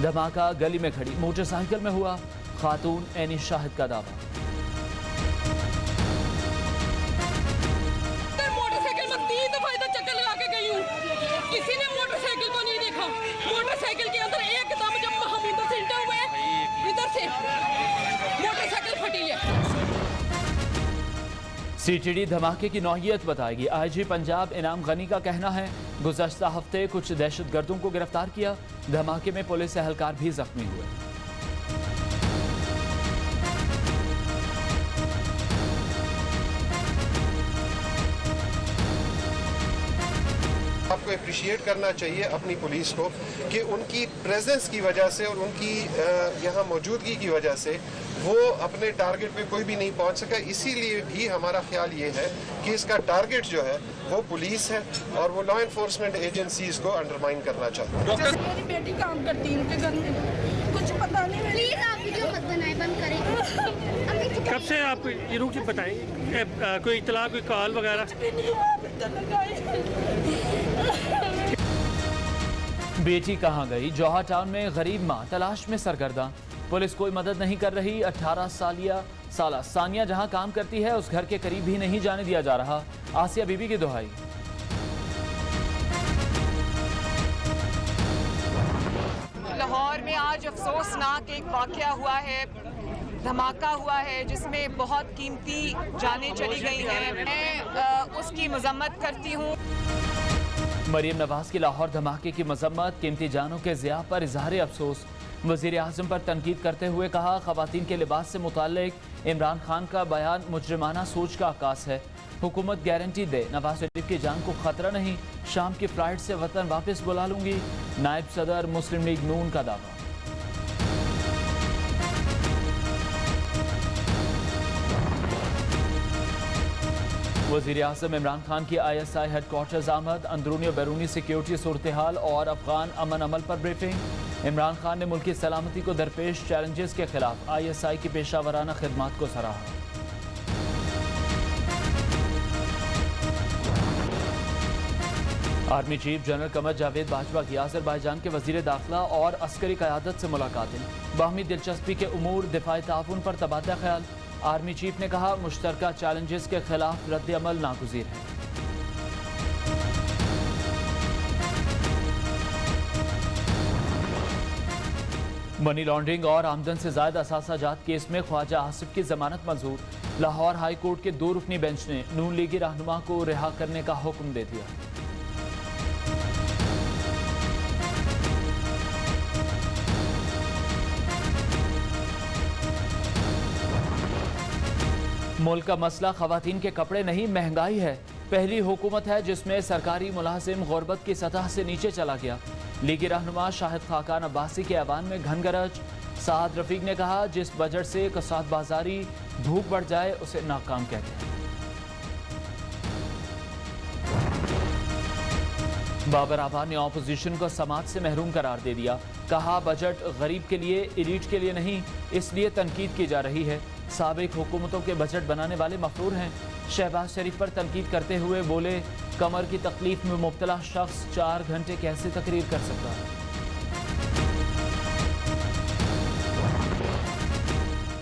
धमाका गली में खड़ी मोटरसाइकिल में हुआ, खातून ऐनी शाहिद का दावा। मोटरसाइकिल में 3 दफा इधर चक्कर लगा के गई हूँ, किसी ने मोटरसाइकिल को नहीं देखा। मोटरसाइकिल के अंदर एकदम जब हम इधर से इंटर हुए, इधर से मोटरसाइकिल फटी है। सीटीडी धमाके की नौइयत बताएगी। आईजी पंजाब इनाम गनी का कहना है, गुज़श्ता हफ्ते कुछ दहशतगर्दों को गिरफ्तार किया। धमाके में पुलिस एहलकार भी जख्मी हुए। आपको अप्रिशिएट करना चाहिए अपनी पुलिस को कि उनकी प्रेजेंस की वजह से और उनकी यहाँ मौजूदगी की वजह से वो अपने टारगेट पे कोई भी नहीं पहुंच सका। इसीलिए भी हमारा ख्याल ये है कि इसका टारगेट जो है वो पुलिस है और वो लॉ एनफोर्समेंट एजेंसीज को अंडरमाइन करना चाहते हैं। मेरी बेटी काम करती है उनके घर में, कुछ पता नहीं। प्लीज आप वीडियो मत बनाए, बंद करें। कब से आप ये रुक बताएं, कोई इतला, कोई कॉल वगैरह? बेटी कहाँ गई? जौहर टाउन में गरीब मां तलाश में सरगर्दा। पुलिस कोई मदद नहीं कर रही। 18 साला सानिया जहां काम करती है उस घर के करीब भी नहीं जाने दिया जा रहा। आसिया बीबी की दुहाई। लाहौर में आज अफसोसनाक एक वाक़या हुआ है, धमाका हुआ है जिसमें बहुत कीमती जानें चली गई हैं। मैं उसकी मजम्मत करती हूँ। मरीम नवाज की लाहौर धमाके की मजम्मत, कीमती जानों के ज़िया पर इजहार अफसोस। वज़ीर आज़म पर तनकीद करते हुए कहा, ख़वातीन के लिबास से मुताल्लिक इमरान खान का बयान मुजरिमाना सोच का आकाश है। हुकूमत गारंटी दे नवाज शरीफ की जान को खतरा नहीं, शाम की फ्लाइट से वतन वापस बुला लूंगी। नायब सदर मुस्लिम लीग नून का दावा। वज़ीर आज़म इमरान खान की ISI हेडक्वार्टर्स आमद, अंदरूनी और बैरूनी सिक्योरिटी सूरत हाल और अफगान अमन अमल पर ब्रीफिंग। इमरान खान ने मुल्क की सलामती को दरपेश चैलेंजेस के खिलाफ ISI की पेशावराना खिदमात को सराहा। Army chief general Qamar Javed Bajwa की अज़रबैजान के वज़ीर दाखिला और अस्करी क़यादत से मुलाकातें। बाहमी दिलचस्पी के उमूर, दिफाई ताउन पर तबादला ख्याल। आर्मी चीफ ने कहा, मुश्तरका चैलेंजेस के खिलाफ रद्द अमल नागुज़ीर है। मनी लॉन्ड्रिंग और आमदन से ज़ायद असासाजात केस में ख्वाजा आसिफ की जमानत मंजूर। लाहौर हाई कोर्ट के 2 रुकनी बेंच ने नून लीगी रहनुमा को रिहा करने का हुक्म दे दिया। मुल्क का मसला खवातीन के कपड़े नहीं, महंगाई है। पहली हुकूमत है जिसमें सरकारी मुलाजिम गुर्बत की सतह से नीचे चला गया। लीगी रहनुमा शाहिद खाकान अब्बासी के ऐवान में घनगरज। साद रफीक ने कहा, जिस बजट से कसाद बाजारी भूख बढ़ जाए उसे नाकाम कहते हैं। बाबर आबाद ने ऑपोजिशन को समाज से महरूम करार दे दिया। कहा, बजट गरीब के लिए, एलीट के लिए नहीं, इसलिए तनकीद की जा रही है। साबिक हुकूमतों के बजट बनाने वाले मफरूर हैं। शहबाज शरीफ पर तनकीद करते हुए बोले, कमर की तकलीफ में मुब्तला शख्स 4 घंटे कैसे तकरीर कर सकता है।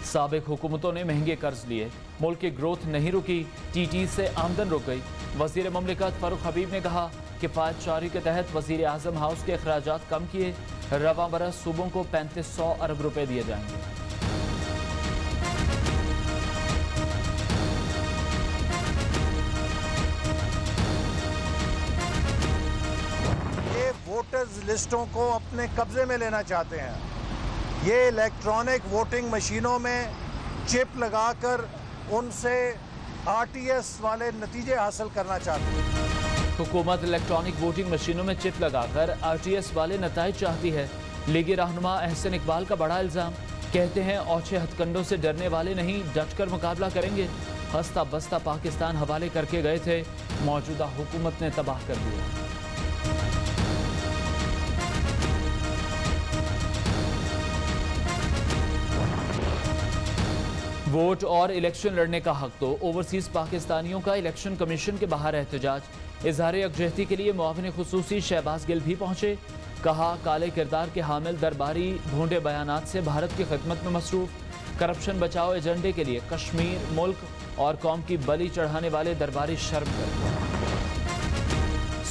साबिक हुकूमतों ने महंगे कर्ज लिए, मुल्क की ग्रोथ नहीं रुकी, TT से आमदन रुक गई। वजीर ममलिकत फारूक हबीब ने कहा, किफ़ायत चारी के तहत वजीर आज़म हाउस के अखराजात कम किए। रवा बरस सूबों को 3500 अरब रुपए दिए जाएंगे। वोटर्स लिस्टों को अपने कब्जे में लेना चाहते हैं। ये इलेक्ट्रॉनिक वोटिंग मशीनों में चिप लगाकर उनसे RTS वाले नतीजे हासिल करना चाहती है। हुकूमत इलेक्ट्रॉनिक वोटिंग मशीनों में चिप लगाकर RTS वाले नताइज चाहती है। लीगी रहनुमा अहसन इकबाल का बड़ा इल्ज़ाम, कहते हैं औछे हथकंडों से डरने वाले नहीं, डटकर मुकाबला करेंगे। हंसता बसता पाकिस्तान हवाले करके गए थे, मौजूदा हुकूमत ने तबाह कर दिया। वोट और इलेक्शन लड़ने का हक तो ओवरसीज पाकिस्तानियों का इलेक्शन कमीशन के बाहर एहतजाज। इजहार यकजहती के लिए मुआविन खुसूसी शहबाज गिल भी पहुंचे। कहा काले किरदार के हामिल दरबारी भोंडे बयानात से भारत की खिदमत में मसरूफ। करप्शन बचाओ एजेंडे के लिए कश्मीर मुल्क और कौम की बलि चढ़ाने वाले दरबारी शर्म कर।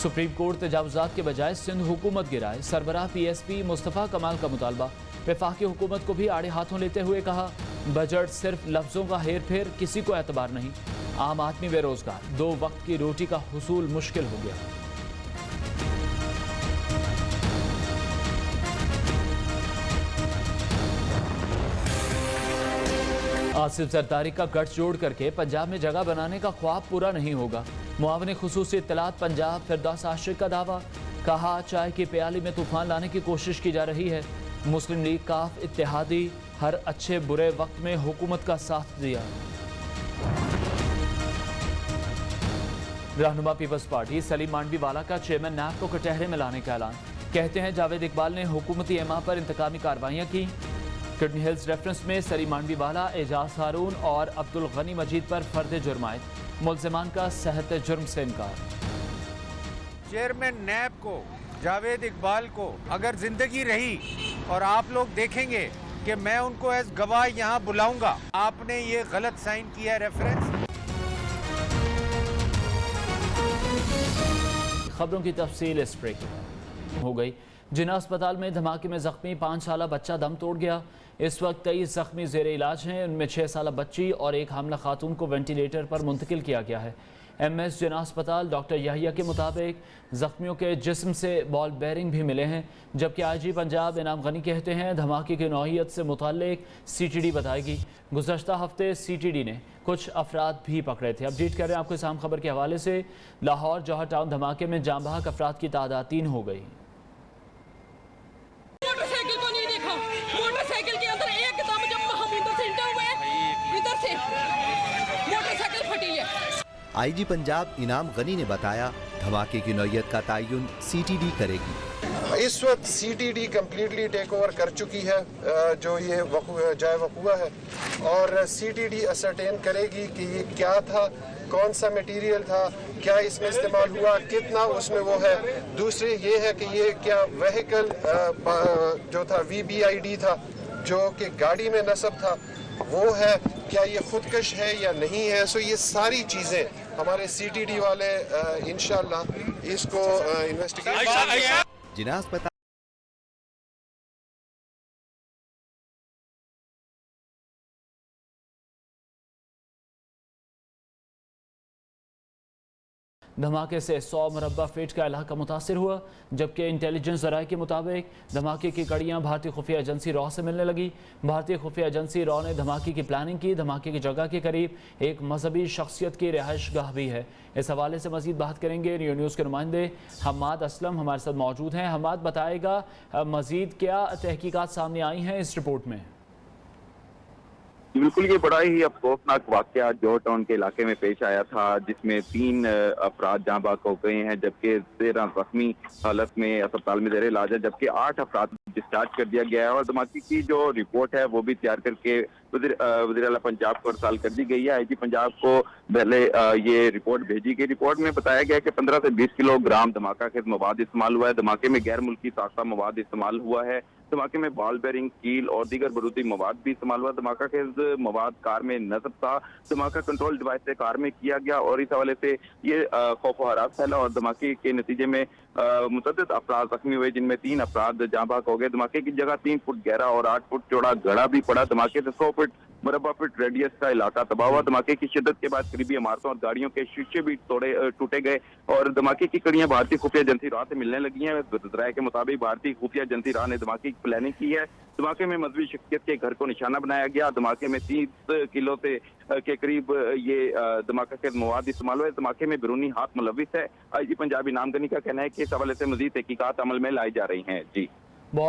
सुप्रीम कोर्ट तजावुजात के बजाय सिंध हुकूमत गिराए। सरबराह PSP मुस्तफ़ा कमाल का मुतालबा। वफाकी हुकूमत को भी आड़े हाथों लेते हुए कहा बजट सिर्फ लफ्जों का हेर फेर, किसी को एतबार नहीं। आम आदमी बेरोजगार, 2 वक्त की रोटी का हुसूल मुश्किल हो गया। आसिफ जरदारी का गठजोड़ करके पंजाब में जगह बनाने का ख्वाब पूरा नहीं होगा। मुआविन खुसूसी इत्तलात पंजाब फिरदौस आशिक का दावा। कहा चाय की प्याली में तूफान लाने की कोशिश की जा रही है। मुस्लिम लीग काफ इत्तेहादी हर अच्छे बुरे वक्त में हुकूमत का साथ दिया। रहनुमा पीपल्स पार्टी सलीम मांडवीवाला का चेयरमैन नैब को कटहरे में लाने का ऐलान। कहते हैं जावेद इकबाल ने हुकूमती एमा पर इंतकामी कार्रवाइयाँ की। किडनी हिल्स रेफरेंस में सलीम मांडवीवाला, एजाज हारून और अब्दुल गनी मजीद पर फर्द जुर्मायत। मुल्जिमान का सहत जुर्म से इनकार। चेयरमैन नैब को, जावेद इकबाल को अगर जिंदगी रही और आप लोग देखेंगे कि मैं उनको एज गवाह यहाँ बुलाऊंगा, आपने ये गलत साइन किया रेफरेंस। खबरों की तफसील इस ब्रेक हो गई। जिना अस्पताल में धमाके में जख्मी 5 साला बच्चा दम तोड़ गया। इस वक्त 23 जख्मी जेर इलाज हैं। उनमें 6 साला बच्ची और एक हामला खातून को वेंटिलेटर पर मुंतकिल किया गया है। MS जिना अस्पताल डॉक्टर याहिया के मुताबिक जख्मियों के जिस्म से बॉल बेरिंग भी मिले हैं, जबकि IG पंजाब इनाम गनी कहते हैं धमाके की नौइयत से मुताल्लिक CTD बताएगी। गुज़श्ता हफ्ते CTD ने कुछ अफराद भी पकड़े थे। अपडेट कर रहे हैं आपको इस आम खबर के हवाले से। लाहौर जौहर टाउन धमाके में जाम बहक अफराद की तादाद 3 हो गई। मोटरसाइकिल को नहीं देखा, मोटरसाइकिल के अंदर एकदम जब हम इधर से इंटर हुए, इधर से मोटरसाइकिल फटी है। IG पंजाब इनाम गनी ने बताया धमाके की नौइयत का तयन CTD करेगी। इस वक्त CTD कम्प्लीटली टेक ओवर कर चुकी है जो ये जाए वक़ुआ है, और CTD असरटेन करेगी कि ये क्या था, कौन सा मटेरियल था, क्या इसमें इस्तेमाल हुआ, कितना उसमें वो है। दूसरे ये है कि ये क्या व्हीकल जो था VBID था जो कि गाड़ी में नस्ब था वो है, क्या ये खुदकश है या नहीं है। सो ये सारी चीज़ें हमारे CTD वाले इंशाल्लाह इसको इन्वेस्टिगेट। जिना अस्पताल धमाके से 100 मुरब्बा फीट का इलाका मुतासिर हुआ, जबकि इंटेलिजेंस ज़राए के मुताबिक धमाके की कड़ियाँ भारतीय खुफिया एजेंसी रॉ से मिलने लगी। भारतीय खुफिया एजेंसी रॉ ने धमाके की प्लानिंग की। धमाके की जगह के करीब एक मजहबी शख्सियत की रिहाइश गाह भी है। इस हवाले से मजीद बात करेंगे। रियो न्यूज़ के नुमाइंदे हम्माद असलम हमारे साथ मौजूद हैं। हम्माद, बताएगा मजीद क्या तहकीकात सामने आई हैं इस रिपोर्ट में? बिल्कुल, ये बड़ा ही अफसोसनाक वाकया जौहर टाउन के इलाके में पेश आया था, जिसमें 3 अफराद जाँ बाक हो गए हैं, जबकि 13 जख्मी हालत में अस्पताल में जेर इलाज है, जबकि 8 अफराद डिस्चार्ज कर दिया गया है। और धमाके की जो रिपोर्ट है वो भी तैयार करके वज़ीर आला पंजाब को अर्साल कर दी गई है। IG पंजाब को पहले ये रिपोर्ट भेजी गई। रिपोर्ट में बताया गया कि 15 से 20 किलोग्राम धमाका खेज मवाद इस्तेमाल हुआ है। धमाके में गैर मुल्की साख्ता मवाद इस्तेमाल हुआ है। धमाके में बॉल बेरिंग, कील और दीगर बारूदी मवाद भी इस्तेमाल हुआ। धमाका खेज मवाद कार में नस्ब था। धमाका कंट्रोल डिवाइस से कार में किया गया और इस हवाले से ये खौफ हरास फैला और धमाके के नतीजे में मुतअद्दिद अफराद जख्मी हुए, जिनमें 3 अफराद जाँ बाक हो गए। धमाके की जगह 3 फुट गहरा और 8 फुट चौड़ा गड़ा भी पड़ा। धमाके से 100 फुट मुरब्बा फीट रेडियस का इलाका तबाह हुआ। धमाके की शिद्दत के बाद करीबी इमारतों और गाड़ियों के शीशे भी टूटे गए और धमाके की कड़ियां भारतीय खुफिया एजेंसी राह से मिलने लगी हैं। ज़राए के मुताबिक भारतीय खुफिया एजेंसी राह ने धमाके की प्लानिंग की है। धमाके में मजहबी शख्सियत के घर को निशाना बनाया गया। धमाके में 30 किलो से के करीब ये धमाका के मवाद इस्तेमाल हुए। धमाके में बैरूनी हाथ मुलविस है। IG पंजाबी नामगनी का कहना है कि इस हवाले से मजीद तहकीकात अमल में लाई जा रही हैं। जी।